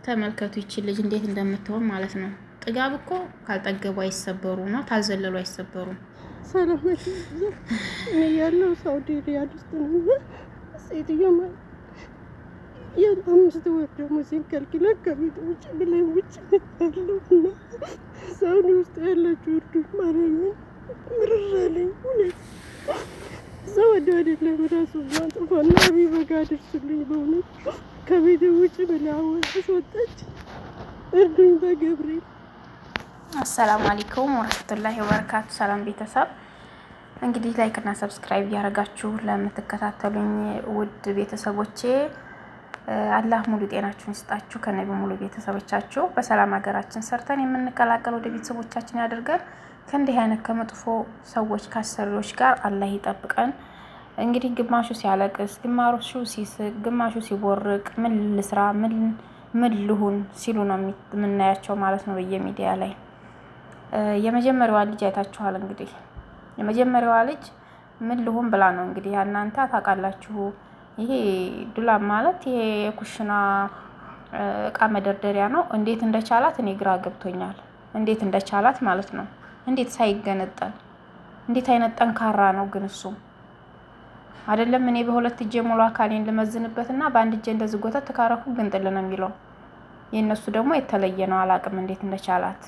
ተመልከቱ ይቺ ልጅ እንዴት እንደምትሆን ማለት ነው። ጥጋብ እኮ ካልጠገቡ አይሰበሩ ነው፣ ታልዘለሉ አይሰበሩም። ሰላማች እኔ ያለው ሳውዲ ሪያድ ውስጥ ነው። ሴትዮ ማለት የ5 ወር ደሞዜን ከልክላ ከቤት ውጭ ብላይ ውጭ ያለው እና ሳውዲ ውስጥ ያላችሁ እርዱኝ ማለት ነው። ምርራለኝ እውነት ሰው ወደ አይደለም ራሱ ማጥፋና ቢበጋ አድርሱልኝ በእውነት ከቤት ውጭ ብላ አስወጣች። እርዱኝ በገብርኤል። አሰላሙ አለይኩም ወራህመቱላሂ ወበረካቱ። ሰላም ቤተሰብ፣ እንግዲህ ላይክ እና ሰብስክራይብ እያደረጋችሁ ለምትከታተሉኝ ውድ ቤተሰቦቼ አላህ ሙሉ ጤናችሁን ይስጣችሁ። ከነቢ ሙሉ ቤተሰቦቻችሁ በሰላም ሀገራችን ሰርተን የምንቀላቀል ወደ ቤተሰቦቻችን ያደርገን። ከእንዲህ አይነት ከመጥፎ ሰዎች ከአሰሪዎች ጋር አላህ ይጠብቀን። እንግዲህ ግማሹ ሲያለቅስ፣ ግማሹ ሲስቅ፣ ግማሹ ሲቦርቅ ምን ልስራ ምን ልሁን ሲሉ ነው የምናያቸው ማለት ነው በየሚዲያ ላይ። የመጀመሪያዋ ልጅ አይታችኋል። እንግዲህ የመጀመሪያዋ ልጅ ምን ልሁን ብላ ነው እንግዲህ እናንተ ታውቃላችሁ። ይሄ ዱላም ማለት ይሄ የኩሽና እቃ መደርደሪያ ነው። እንዴት እንደቻላት እኔ ግራ ገብቶኛል። እንዴት እንደቻላት ማለት ነው። እንዴት ሳይገነጠል እንዴት አይነት ጠንካራ ነው ግን እሱ አይደለም። እኔ በሁለት እጄ ሙሉ አካሌን ልመዝንበትና በአንድ እጄ እንደዚህ ጎተት ተካረኩ ግንጥል ነው የሚለው። የእነሱ ደግሞ የተለየ ነው። አላቅም እንዴት እንደቻላት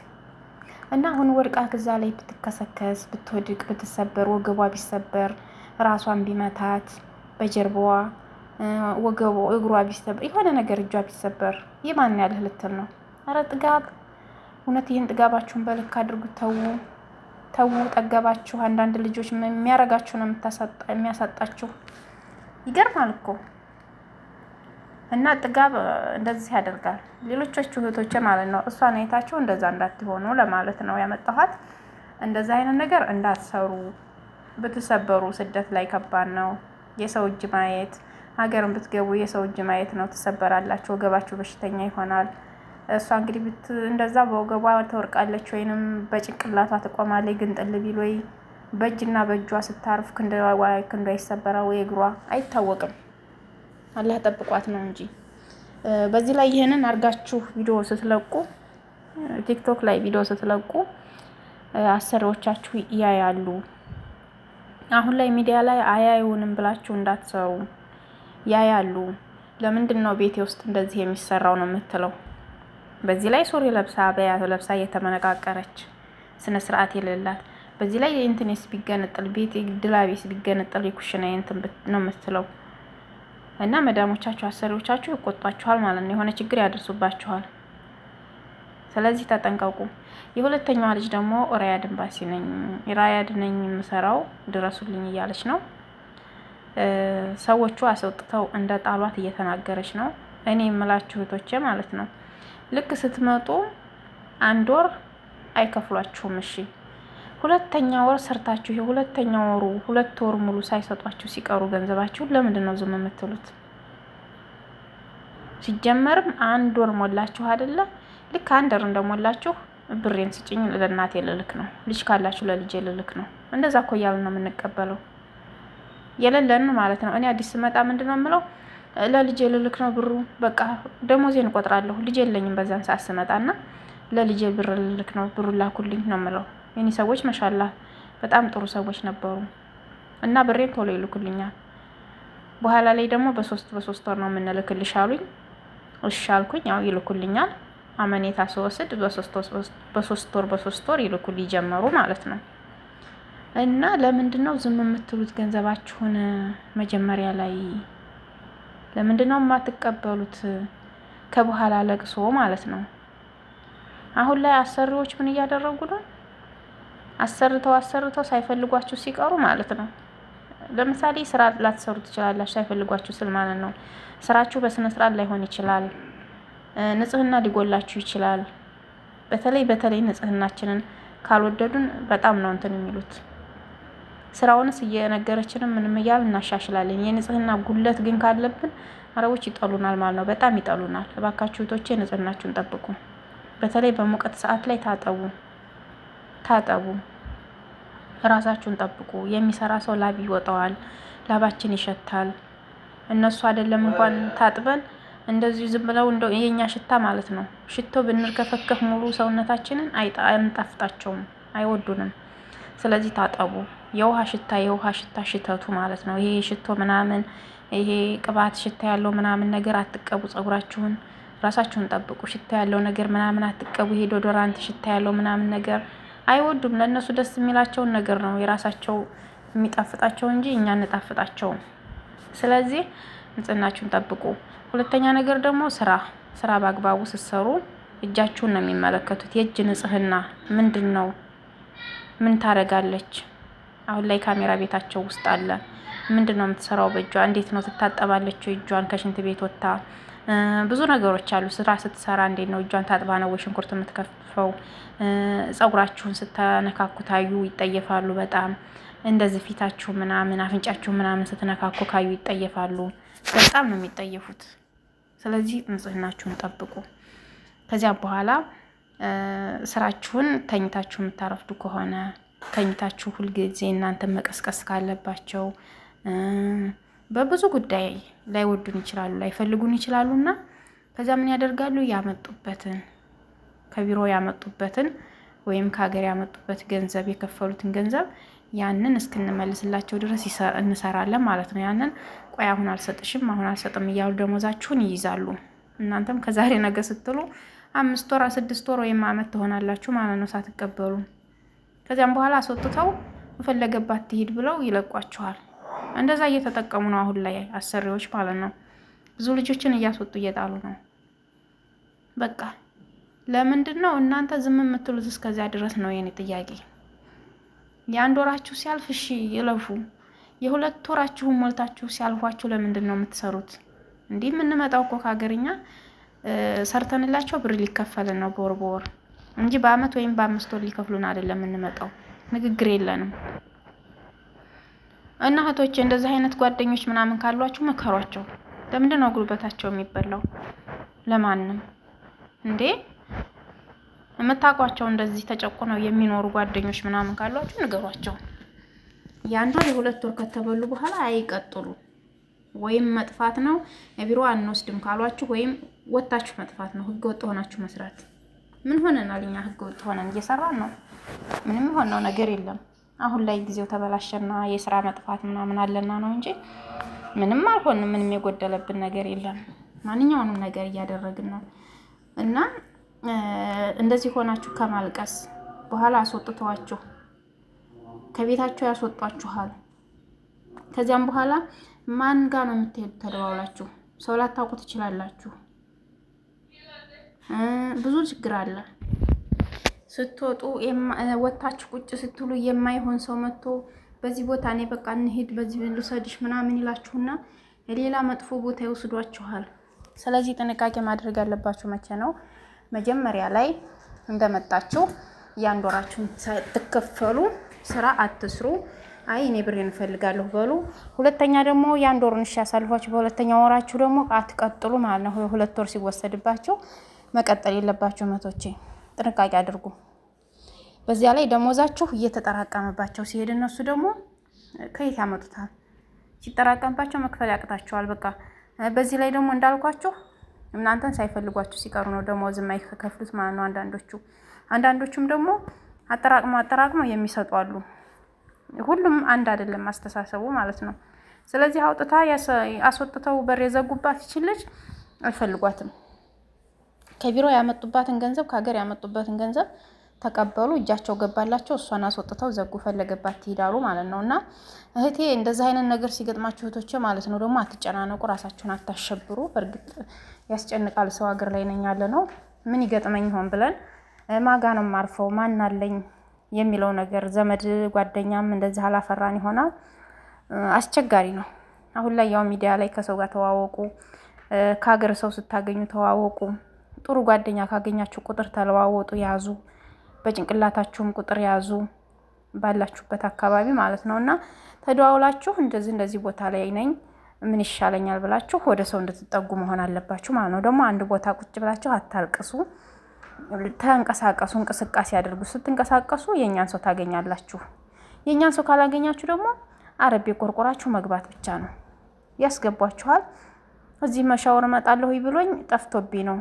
እና አሁን ወድቃ ከዛ ላይ ብትከሰከስ ብትወድቅ ብትሰበር ወገቧ ቢሰበር ራሷን ቢመታት በጀርባዋ ወገቧ እግሯ ቢሰበር የሆነ ነገር እጇ ቢሰበር የማን ያለህ ልትል ነው? አረ ጥጋብ! እውነት ይህን ጥጋባችሁን በልክ አድርጉት። ተው ጠገባችሁ። አንዳንድ ልጆች የሚያረጋችሁ ነው የሚያሳጣችሁ። ይገርማል እኮ እና ጥጋብ እንደዚህ ያደርጋል። ሌሎቻችሁ እህቶቼ ማለት ነው እሷን አይታችሁ እንደዛ እንዳትሆኑ ለማለት ነው ያመጣኋት። እንደዛ አይነት ነገር እንዳትሰሩ። ብትሰበሩ ስደት ላይ ከባድ ነው። የሰው እጅ ማየት፣ ሀገርን ብትገቡ የሰው እጅ ማየት ነው። ትሰበራላችሁ፣ ወገባችሁ በሽተኛ ይሆናል። እሷ እንግዲህ እንደዛ በወገቧ ትወርቃለች ወይንም በጭንቅላቷ ትቆማለች። ግን ጥልቢል ወይ በእጅና በእጇ ስታርፍ ክንዷ ይሰበራል ወይ እግሯ አይታወቅም። አላህ ጠብቋት ነው እንጂ። በዚህ ላይ ይሄንን አርጋችሁ ቪዲዮ ስትለቁ ቲክቶክ ላይ ቪዲዮ ስትለቁ አሰሪዎቻችሁ ያያሉ። አሁን ላይ ሚዲያ ላይ አያዩንም ብላችሁ እንዳትሰሩ። ያያሉ። ለምንድን ነው ቤቴ ውስጥ እንደዚህ የሚሰራው ነው የምትለው። በዚህ ላይ ሱሪ ለብሳ በያት ለብሳ እየተመነቃቀረች ስነ ስርዓት የሌላት። በዚህ ላይ ኢንተርኔት ቢገነጠል ቤት ድላቤስ ቢገነጠል የኩሽና እንትን ነው የምትለው። እና መዳሞቻችሁ አሰሪዎቻችሁ ይቆጣችኋል ማለት ነው። የሆነ ችግር ያደርሱባችኋል። ስለዚህ ተጠንቀቁ። የሁለተኛዋ ልጅ ደግሞ ራያድ ኤምባሲ ነኝ የምሰራው ድረሱልኝ እያለች ነው። ሰዎቹ አስወጥተው እንደ ጣሏት እየተናገረች ነው። እኔ የምላችሁ እህቶቼ ማለት ነው ልክ ስትመጡ 1 ወር አይከፍሏችሁም። እሺ 2ኛ ወር ሰርታችሁ የሁለተኛ ወሩ 2 ወር ሙሉ ሳይሰጧችሁ ሲቀሩ ገንዘባችሁን ለምንድን ነው ዝም የምትሉት? ሲጀመርም 1 ወር ሞላችሁ አይደለ? ልክ 1 ወር እንደሞላችሁ ብሬን ስጭኝ ለእናቴ ልልክ ነው፣ ልጅ ካላችሁ ለልጄ ልልክ ነው። እንደዛ እኮ እያልን ነው የምንቀበለው የሌለን ማለት ነው። እኔ አዲስ ስመጣ ምንድነው የምለው ለልጄ ልልክ ነው ብሩ በቃ ደሞዜን እቆጥራለሁ። ልጅ የለኝም በዛን ሰዓት ስመጣና ለልጄ ብር ልልክ ነው ብሩ ላኩልኝ ነው የምለው። የኔ ሰዎች ማሻአላህ በጣም ጥሩ ሰዎች ነበሩ እና ብሬን ቶሎ ይልኩልኛል። በኋላ ላይ ደግሞ በ3 ወር ነው የምንልክልሽ አሉኝ። እሺ አልኩኝ። ያው ይልኩልኛል። አመኔታ ስወስድ በ3 ወር ይልኩልኝ ጀመሩ ማለት ነው። እና ለምንድን ነው ዝም የምትሉት? ገንዘባችሁን መጀመሪያ ላይ ለምንድን ነው የማትቀበሉት? ከበኋላ ለቅሶ ማለት ነው። አሁን ላይ አሰሪዎች ምን እያደረጉ ነው? አሰርተው ሳይፈልጓችሁ ሲቀሩ ማለት ነው። ለምሳሌ ስራ ላትሰሩ ትችላላችሁ፣ ሳይፈልጓችሁ ስል ማለት ነው። ስራችሁ በስነ ስርዓት ላይሆን ይችላል። ንጽህና ሊጎላችሁ ይችላል። በተለይ ንጽህናችንን ካልወደዱን በጣም ነው እንትን የሚሉት። ስራውንስ እየነገረችንም ምንም እያልን እናሻሽላለን። የንጽህና ጉለት ግን ካለብን አረቦች ይጠሉናል ማለት ነው። በጣም ይጠሉናል። እባካችሁ እህቶቼ ንጽህናችሁን ጠብቁ። በተለይ በሙቀት ሰዓት ላይ ታጠቡ፣ ራሳችሁን ጠብቁ። የሚሰራ ሰው ላብ ይወጣዋል፣ ላባችን ይሸታል። እነሱ አይደለም እንኳን ታጥበን እንደዚህ ዝም ብለው እንደው የኛ ሽታ ማለት ነው። ሽቶ ብንርከፈከፍ ሙሉ ሰውነታችንን አንጣፍጣቸውም፣ አይወዱንም። ስለዚህ ታጠቡ። የውሃ ሽታ ሽተቱ ማለት ነው። ይሄ ሽቶ ምናምን ይሄ ቅባት ሽታ ያለው ምናምን ነገር አትቀቡ። ጸጉራችሁን ራሳችሁን ጠብቁ። ሽታ ያለው ነገር ምናምን አትቀቡ። ይሄ ዶዶራንት ሽታ ያለው ምናምን ነገር አይወዱም። ለእነሱ ደስ የሚላቸውን ነገር ነው የራሳቸው የሚጣፍጣቸው እንጂ እኛ እንጣፍጣቸውም። ስለዚህ ንጽህናችሁን ጠብቁ። ሁለተኛ ነገር ደግሞ ስራ በአግባቡ ስትሰሩ እጃችሁን ነው የሚመለከቱት። የእጅ ንጽህና ምንድን ነው? ምን ታደርጋለች? አሁን ላይ ካሜራ ቤታቸው ውስጥ አለ። ምንድን ነው የምትሰራው በእጇ? እንዴት ነው ትታጠባለች? እጇን ከሽንት ቤት ወጥታ ብዙ ነገሮች አሉ። ስራ ስትሰራ እንዴት ነው እጇን ታጥባ ነው ወይ ሽንኩርት የምትከፍፈው? ጸጉራችሁን ስተነካኩ ታዩ ይጠየፋሉ በጣም እንደዚህ ፊታችሁ ምናምን አፍንጫችሁ ምናምን ስትነካኩ ካዩ ይጠየፋሉ። በጣም ነው የሚጠየፉት። ስለዚህ ንጽህናችሁን ጠብቁ። ከዚያ በኋላ ስራችሁን ተኝታችሁ የምታረፍዱ ከሆነ ተኝታችሁ ሁልጊዜ እናንተ መቀስቀስ ካለባቸው በብዙ ጉዳይ ላይወዱን ይችላሉ፣ ላይፈልጉን ይችላሉ። እና ከዚያ ምን ያደርጋሉ? ያመጡበትን ከቢሮ ያመጡበትን ወይም ከሀገር ያመጡበት ገንዘብ የከፈሉትን ገንዘብ ያንን እስክንመልስላቸው ድረስ እንሰራለን ማለት ነው። ያንን ቆይ አሁን አልሰጥሽም አሁን አልሰጥም እያሉ ደሞዛችሁን ይይዛሉ። እናንተም ከዛሬ ነገ ስትሉ 5 ወር 6 ወር ወይም አመት ትሆናላችሁ ማለት ነው ሳትቀበሉ። ከዚያም በኋላ አስወጥተው የፈለገባት ትሂድ ብለው ይለቋችኋል። እንደዛ እየተጠቀሙ ነው አሁን ላይ አሰሪዎች ማለት ነው። ብዙ ልጆችን እያስወጡ እየጣሉ ነው። በቃ ለምንድን ነው እናንተ ዝም የምትሉት እስከዚያ ድረስ ነው የኔ ጥያቄ። የ1 ወራችሁ ሲያልፍ እሺ ይለፉ። የ2 ወራችሁን ሞልታችሁ ሲያልፏችሁ ለምንድን ነው የምትሰሩት? እንዲህ የምንመጣው እኮ ከሀገርኛ ሰርተንላቸው ብር ሊከፈልን ነው በወር እንጂ በአመት ወይም በ5 ወር ሊከፍሉን አይደለም የምንመጣው። ንግግር የለንም። እና እህቶቼ እንደዚህ አይነት ጓደኞች ምናምን ካሏችሁ መከሯቸው። ለምንድን ነው ጉልበታቸው የሚበላው? ለማንም እንዴ የምታውቋቸው እንደዚህ ተጨቁነው የሚኖሩ ጓደኞች ምናምን ካሏችሁ ንገሯቸው። የ1 ወር የ2 ወር ከተበሉ በኋላ አይቀጥሉ። ወይም መጥፋት ነው ቢሮ አንወስድም ካሏችሁ ወይም ወጣችሁ መጥፋት ነው። ህገ ወጥ ሆናችሁ መስራት። ምን ሆነናል እኛ? ህገ ወጥ ሆነን እየሰራን ነው። ምንም የሆነው ነገር የለም። አሁን ላይ ጊዜው ተበላሸና የስራ መጥፋት ምናምን አለና ነው እንጂ ምንም አልሆንም። ምንም የጎደለብን ነገር የለም። ማንኛውንም ነገር እያደረግን ነው። እና እንደዚህ ሆናችሁ ከማልቀስ በኋላ አስወጥተዋችሁ ከቤታቸው ያስወጧችኋል። ከዚያም በኋላ ማን ጋር ነው የምትሄዱ? ተደዋውላችሁ ሰው ላታውቁ ትችላላችሁ። ብዙ ችግር አለ። ስትወጡ ወታችሁ ቁጭ ስትሉ የማይሆን ሰው መጥቶ በዚህ ቦታ እኔ በቃ እንሂድ በዚህ ልውሰድሽ ምናምን ይላችሁና ሌላ መጥፎ ቦታ ይወስዷችኋል። ስለዚህ ጥንቃቄ ማድረግ ያለባችሁ መቼ ነው? መጀመሪያ ላይ እንደመጣችሁ የ1 ወራችሁን ሳትከፈሉ ስራ አትስሩ። አይ እኔ ብሬን እፈልጋለሁ በሉ። ሁለተኛ ደግሞ የ1 ወሩን እሺ ያሳልፏችሁ፣ በሁለተኛው ወራችሁ ደግሞ አትቀጥሉ ማለት ነው። 2 ወር ሲወሰድባችሁ መቀጠል የለባችሁ። መቶቼ ጥንቃቄ አድርጉ። በዚያ ላይ ደሞዛችሁ እየተጠራቀመባቸው ሲሄድ እነሱ ደግሞ ከየት ያመጡታል? ሲጠራቀምባቸው መክፈል ያቅታቸዋል። በቃ በዚህ ላይ ደግሞ እንዳልኳችሁ እናንተን ሳይፈልጓችሁ ሲቀሩ ነው ደሞዝ የማይከፍሉት ማለት ነው። አንዳንዶቹም ደግሞ አጠራቅመው የሚሰጡ አሉ። ሁሉም አንድ አይደለም አስተሳሰቡ ማለት ነው። ስለዚህ አስወጥተው በር የዘጉባት ይችላል አይፈልጓትም። ከቢሮ ያመጡባትን ገንዘብ ከሀገር ያመጡበትን ገንዘብ ተቀበሉ፣ እጃቸው ገባላቸው፣ እሷን አስወጥተው ዘጉ፣ ፈለገባት ትሄዳሉ ማለት ነው። እና እህቴ እንደዚህ አይነት ነገር ሲገጥማችሁ እህቶቼ ማለት ነው ደግሞ አትጨናነቁ፣ ራሳችሁን አታሸብሩ። በእርግጥ ያስጨንቃል። ሰው ሀገር ላይ ነኝ ያለ ነው። ምን ይገጥመኝ ይሆን ብለን ማጋ ነው ማርፈው ማን አለኝ የሚለው ነገር ዘመድ ጓደኛም እንደዚህ አላፈራን ይሆናል። አስቸጋሪ ነው። አሁን ላይ ያው ሚዲያ ላይ ከሰው ጋር ተዋወቁ፣ ከሀገር ሰው ስታገኙ ተዋወቁ። ጥሩ ጓደኛ ካገኛችሁ ቁጥር ተለዋወጡ፣ ያዙ። በጭንቅላታችሁም ቁጥር ያዙ ባላችሁበት አካባቢ ማለት ነው። እና ተደዋውላችሁ እንደዚህ ቦታ ላይ ነኝ ምን ይሻለኛል ብላችሁ ወደ ሰው እንድትጠጉ መሆን አለባችሁ ማለት ነው። ደግሞ አንድ ቦታ ቁጭ ብላችሁ አታልቅሱ፣ ተንቀሳቀሱ፣ እንቅስቃሴ ያደርጉ። ስትንቀሳቀሱ የኛን ሰው ታገኛላችሁ። የኛን ሰው ካላገኛችሁ ደግሞ አረቤ ቆርቆራችሁ መግባት ብቻ ነው። ያስገቧችኋል። እዚህ መሻወር እመጣለሁ ብሎኝ ጠፍቶብኝ ነው።